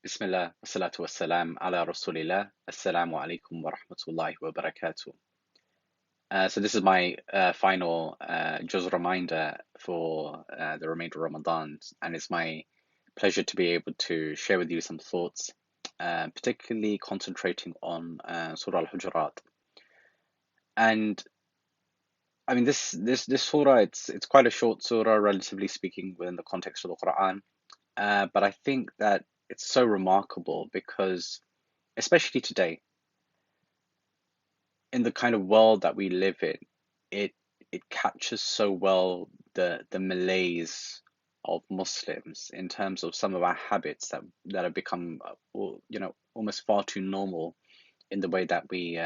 Bismillah, wassalatu wassalam ala rasulillah. Assalamu alaikum wa rahmatullahi wa barakatuh. So this is my final juz reminder for the remainder of Ramadan, and it's my pleasure to be able to share with you some thoughts, particularly concentrating on Surah Al-Hujurat. And I mean, this surah, it's quite a short surah, relatively speaking, within the context of the Quran. But I think that it's so remarkable because, especially today, in the kind of world that we live in, it it captures so well the malaise of Muslims in terms of some of our habits that have become, almost far too normal in the way that we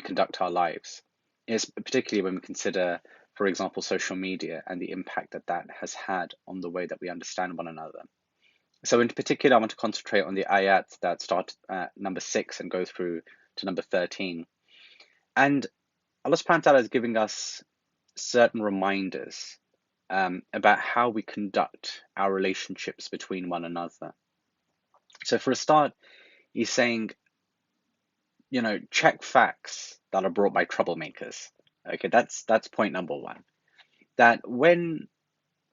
conduct our lives. It's particularly when we consider, for example, social media and the impact that that has had on the way that we understand one another. So in particular, I want to concentrate on the ayat that start at number 6 and go through to number 13. And Allah subhanahu wa ta'ala is giving us certain reminders about how we conduct our relationships between one another. So for a start, he's saying, check facts that are brought by troublemakers. Okay, that's point number one. That when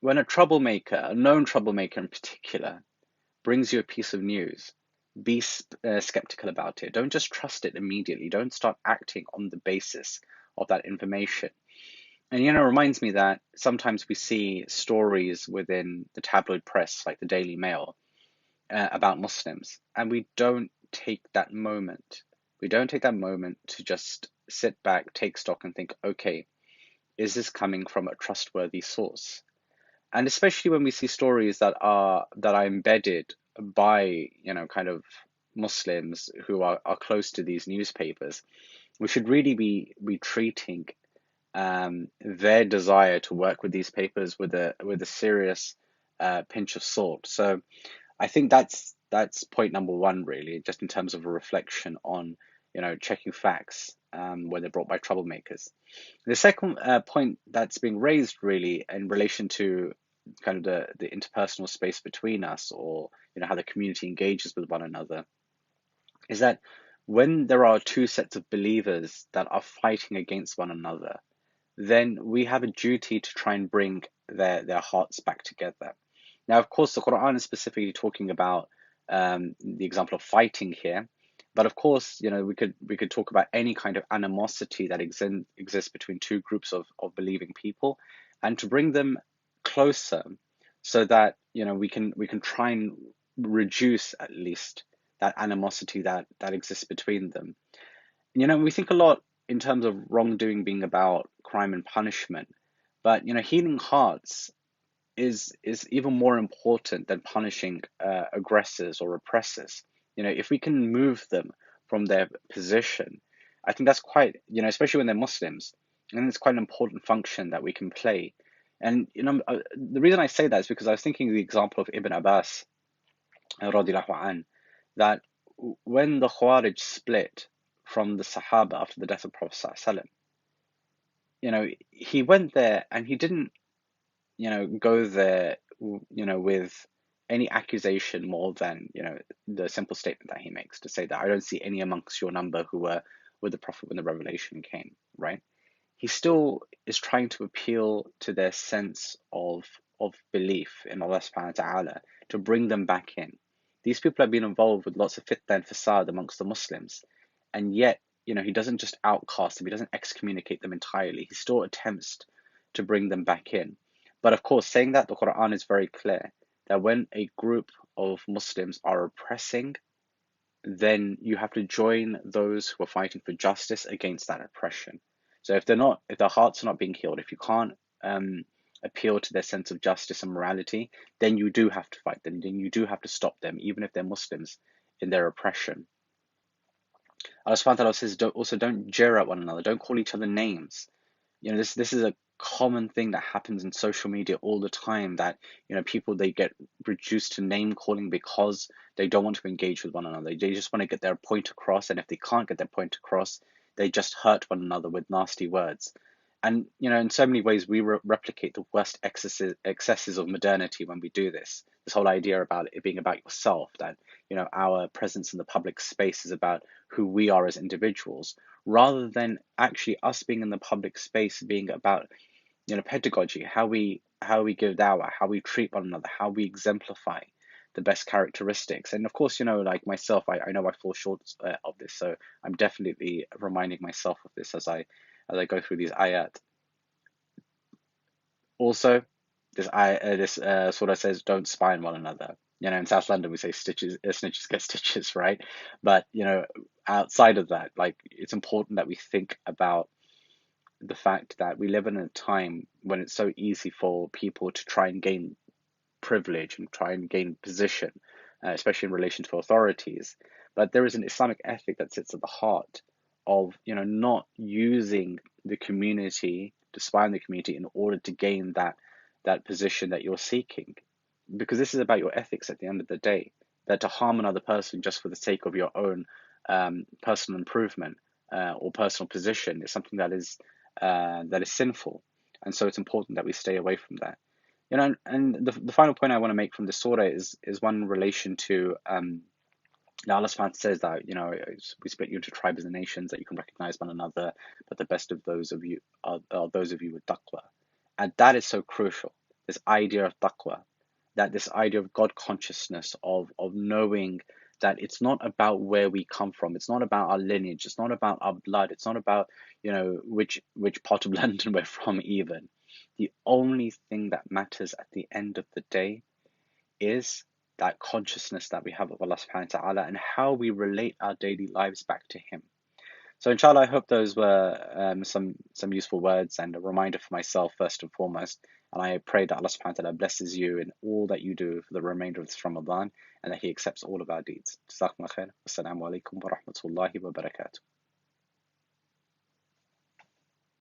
a troublemaker, a known troublemaker in particular, brings you a piece of news, be skeptical about it. Don't just trust it immediately. Don't start acting on the basis of that information. And it reminds me that sometimes we see stories within the tabloid press, like the Daily Mail, about Muslims, and we don't take that moment. We don't take that moment to just sit back, take stock, and think, okay, is this coming from a trustworthy source? And especially when we see stories that are embedded by, kind of Muslims who are close to these newspapers, we should really be treating their desire to work with these papers with a serious pinch of salt. So I think that's point number one, really, just in terms of a reflection on checking facts when they're brought by troublemakers. The second point that's being raised, really, in relation to kind of the interpersonal space between us, or how the community engages with one another, is that when there are two sets of believers that are fighting against one another, then we have a duty to try and bring their hearts back together. Now, of course, the Quran is specifically talking about the example of fighting here, but of course, we could talk about any kind of animosity that exists between two groups of believing people, and to bring them closer, so that we can try and reduce at least that animosity that exists between them. We think a lot in terms of wrongdoing being about crime and punishment, but healing hearts is even more important than punishing aggressors or oppressors. If we can move them from their position, I think that's quite, especially when they're Muslims, and it's quite an important function that we can play. And the reason I say that is because I was thinking of the example of Ibn Abbas, radiallahu an, that when the Khawarij split from the Sahaba after the death of Prophet ﷺ, he went there and he didn't, go there, with any accusation more than, the simple statement that he makes to say that I don't see any amongst your number who were with the Prophet when the revelation came, right? He still is trying to appeal to their sense of belief in Allah subhanahu wa ta'ala to bring them back in. These people have been involved with lots of fitna and fasad amongst the Muslims, and yet, he doesn't just outcast them, he doesn't excommunicate them entirely. He still attempts to bring them back in. But of course, saying that, the Quran is very clear that when a group of Muslims are oppressing, then you have to join those who are fighting for justice against that oppression. So if their hearts are not being healed, if you can't appeal to their sense of justice and morality, then you do have to fight them. Then you do have to stop them, even if they're Muslims, in their oppression. Allah subhanahu wa ta'ala says, don't jeer at one another, don't call each other names. This is a common thing that happens in social media all the time, that people, they get reduced to name calling because they don't want to engage with one another. They just want to get their point across, and if they can't get their point across, they just hurt one another with nasty words. And in so many ways, we replicate the worst excesses of modernity when we do this. This whole idea about it being about yourself, that our presence in the public space is about who we are as individuals, rather than actually us being in the public space being about pedagogy, how we give dawah, how we treat one another, how we exemplify the best characteristics. And of course, like myself, I know I fall short of this, so I'm definitely reminding myself of this as I go through these ayat. Also, this surah says, don't spy on one another. In South London we say snitches get stitches, right? But outside of that, like, it's important that we think about the fact that we live in a time when it's so easy for people to try and gain privilege and try and gain position, especially in relation to authorities. But there is an Islamic ethic that sits at the heart of not using the community to spy on the community in order to gain that position that you're seeking, because this is about your ethics at the end of the day. That to harm another person just for the sake of your own personal improvement or personal position is something that is sinful, and so it's important that we stay away from that. And the final point I want to make from this surah is one in relation to Allah subhanahu wa ta'ala says that we split you into tribes and nations that you can recognize one another, but the best of those of you are those of you with taqwa. And that is so crucial. This idea of taqwa, that this idea of God consciousness, of knowing that it's not about where we come from, it's not about our lineage, it's not about our blood, it's not about which part of London we're from even. The only thing that matters at the end of the day is that consciousness that we have of Allah subhanahu wa ta'ala and how we relate our daily lives back to Him. So inshallah, I hope those were some useful words and a reminder for myself first and foremost. And I pray that Allah subhanahu wa ta'ala blesses you in all that you do for the remainder of this Ramadan, and that He accepts all of our deeds. Jazakumullah khair. Wassalamu alaikum wa rahmatullahi wa barakatuh.